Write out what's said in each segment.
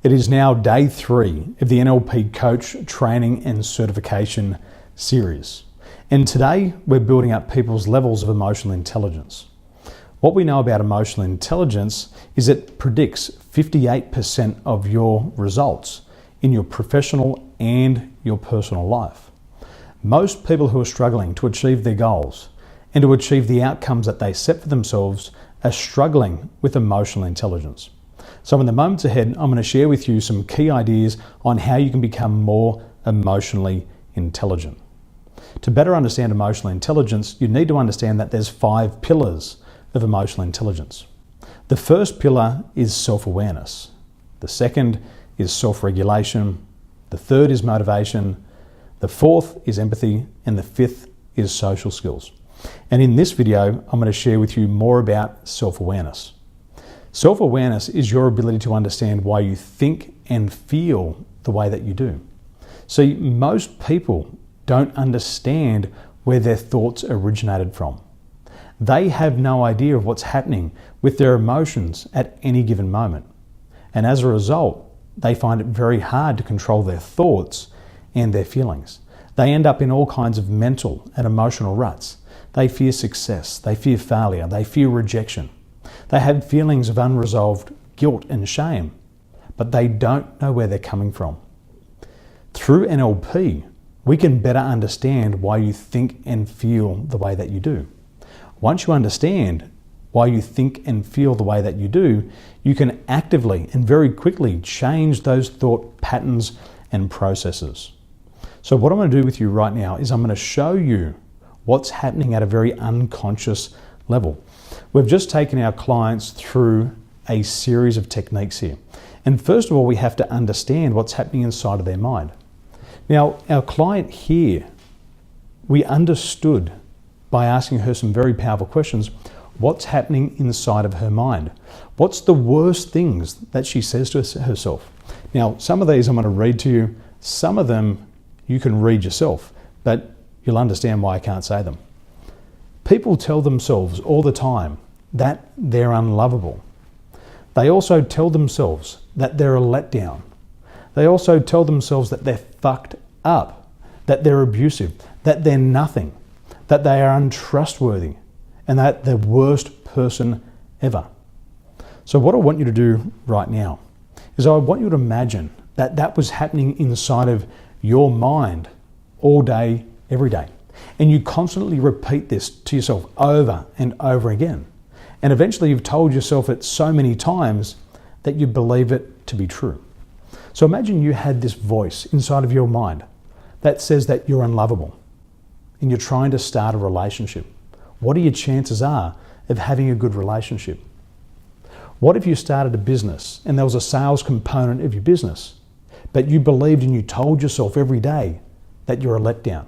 It is now day 3 of the NLP Coach Training and Certification series. And today we're building up people's levels of emotional intelligence. What we know about emotional intelligence is it predicts 58% of your results in your professional and your personal life. Most people who are struggling to achieve their goals and to achieve the outcomes that they set for themselves are struggling with emotional intelligence. So in the moments ahead, I'm going to share with you some key ideas on how you can become more emotionally intelligent. To better understand emotional intelligence, you need to understand that there's 5 pillars of emotional intelligence. The first pillar is self-awareness. The second is self-regulation. The third is motivation. The fourth is empathy. And the fifth is social skills. And in this video, I'm going to share with you more about self-awareness. Self-awareness is your ability to understand why you think and feel the way that you do. See, most people don't understand where their thoughts originated from. They have no idea of what's happening with their emotions at any given moment. And as a result, they find it very hard to control their thoughts and their feelings. They end up in all kinds of mental and emotional ruts. They fear success, they fear failure, they fear rejection. They have feelings of unresolved guilt and shame, but they don't know where they're coming from. Through NLP, we can better understand why you think and feel the way that you do. Once you understand why you think and feel the way that you do, you can actively and very quickly change those thought patterns and processes. So what I'm going to do with you right now is I'm going to show you what's happening at a very unconscious level. We've just taken our clients through a series of techniques here. And first of all, we have to understand what's happening inside of their mind. Now, our client here, we understood by asking her some very powerful questions, what's happening inside of her mind? What's the worst things that she says to herself? Now, some of these I'm going to read to you. Some of them you can read yourself, but you'll understand why I can't say them. People tell themselves all the time that they're unlovable. They also tell themselves that they're a letdown. They also tell themselves that they're fucked up, that they're abusive, that they're nothing, that they are untrustworthy, and that they're the worst person ever. So what I want you to do right now is I want you to imagine that that was happening inside of your mind all day, every day. And you constantly repeat this to yourself over and over again. And eventually you've told yourself it so many times that you believe it to be true. So imagine you had this voice inside of your mind that says that you're unlovable and you're trying to start a relationship. What are your chances of having a good relationship? What if you started a business and there was a sales component of your business, but you believed and you told yourself every day that you're a letdown?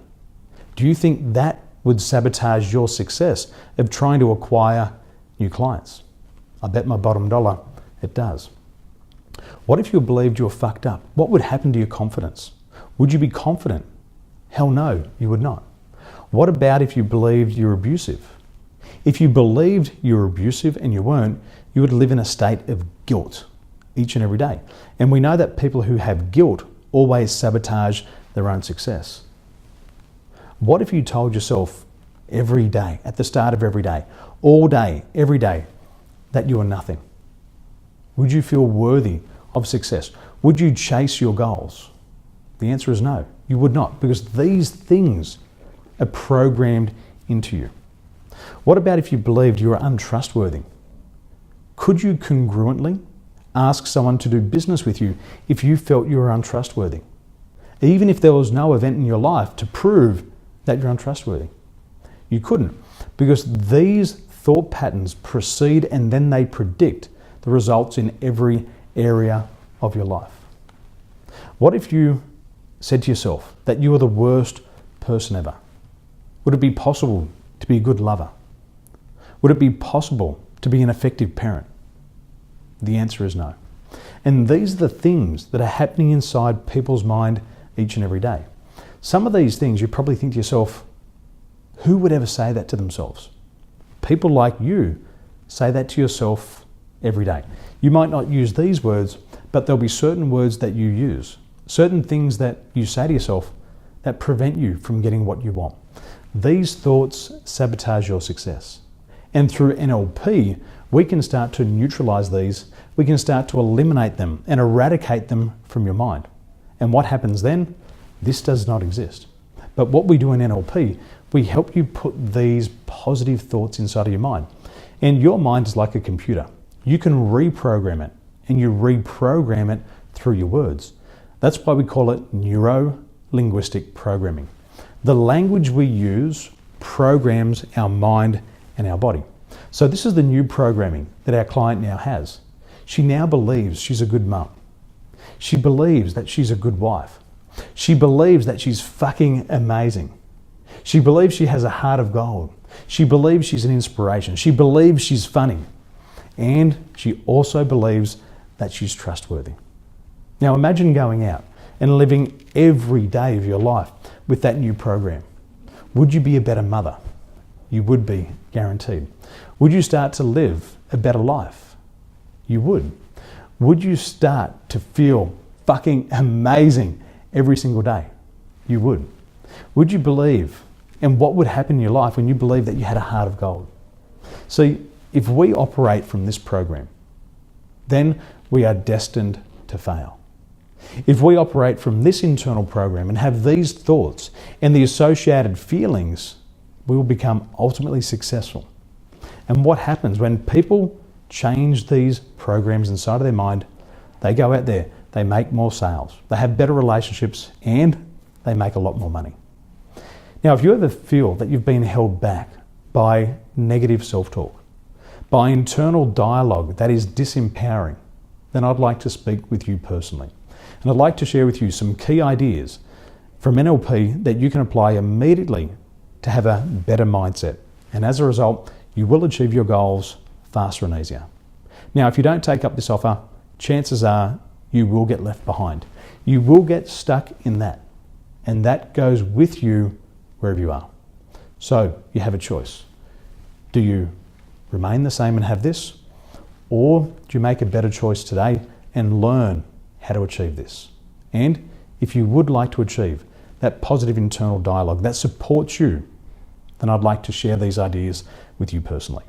Do you think that would sabotage your success of trying to acquire new clients? I bet my bottom dollar it does. What if you believed you were fucked up? What would happen to your confidence? Would you be confident? Hell no, you would not. What about if you believed you're abusive? If you believed you were abusive and you weren't, you would live in a state of guilt each and every day. And we know that people who have guilt always sabotage their own success. What if you told yourself every day, at the start of every day, all day, every day, that you are nothing? Would you feel worthy of success? Would you chase your goals? The answer is no, you would not, because these things are programmed into you. What about if you believed you were untrustworthy? Could you congruently ask someone to do business with you if you felt you were untrustworthy? Even if there was no event in your life to prove that you're untrustworthy. You couldn't, because these thought patterns precede and then they predict the results in every area of your life. What if you said to yourself that you were the worst person ever? Would it be possible to be a good lover? Would it be possible to be an effective parent? The answer is no. And these are the things that are happening inside people's mind each and every day. Some of these things you probably think to yourself, who would ever say that to themselves? People like you say that to yourself every day. You might not use these words, but there'll be certain words that you use, certain things that you say to yourself that prevent you from getting what you want. These thoughts sabotage your success. And through NLP, we can start to neutralize these. We can start to eliminate them and eradicate them from your mind. And what happens then? This does not exist. But what we do in NLP, we help you put these positive thoughts inside of your mind. And your mind is like a computer. You can reprogram it, and you reprogram it through your words. That's why we call it neuro-linguistic programming. The language we use programs our mind and our body. So this is the new programming that our client now has. She now believes she's a good mum. She believes that she's a good wife. She believes that she's fucking amazing. She believes she has a heart of gold. She believes she's an inspiration. She believes she's funny. And she also believes that she's trustworthy. Now imagine going out and living every day of your life with that new program. Would you be a better mother? You would be, guaranteed. Would you start to live a better life? You would. Would you start to feel fucking amazing every single day? You would. Would you believe, and what would happen in your life when you believe that you had a heart of gold? See, if we operate from this program, then we are destined to fail. If we operate from this internal program and have these thoughts and the associated feelings, we will become ultimately successful. And what happens when people change these programs inside of their mind? They go out there, they make more sales, they have better relationships, and they make a lot more money. Now, if you ever feel that you've been held back by negative self-talk, by internal dialogue that is disempowering, then I'd like to speak with you personally. And I'd like to share with you some key ideas from NLP that you can apply immediately to have a better mindset. And as a result, you will achieve your goals faster and easier. Now, if you don't take up this offer, chances are you will get left behind. You will get stuck in that. And that goes with you wherever you are. So you have a choice. Do you remain the same and have this? Or do you make a better choice today and learn how to achieve this? And if you would like to achieve that positive internal dialogue that supports you, then I'd like to share these ideas with you personally.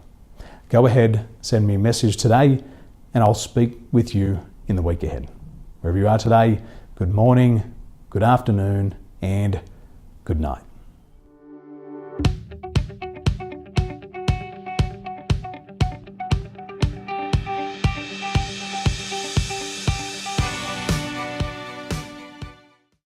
Go ahead, send me a message today, and I'll speak with you in the week ahead. Wherever you are today, good morning, good afternoon, and good night.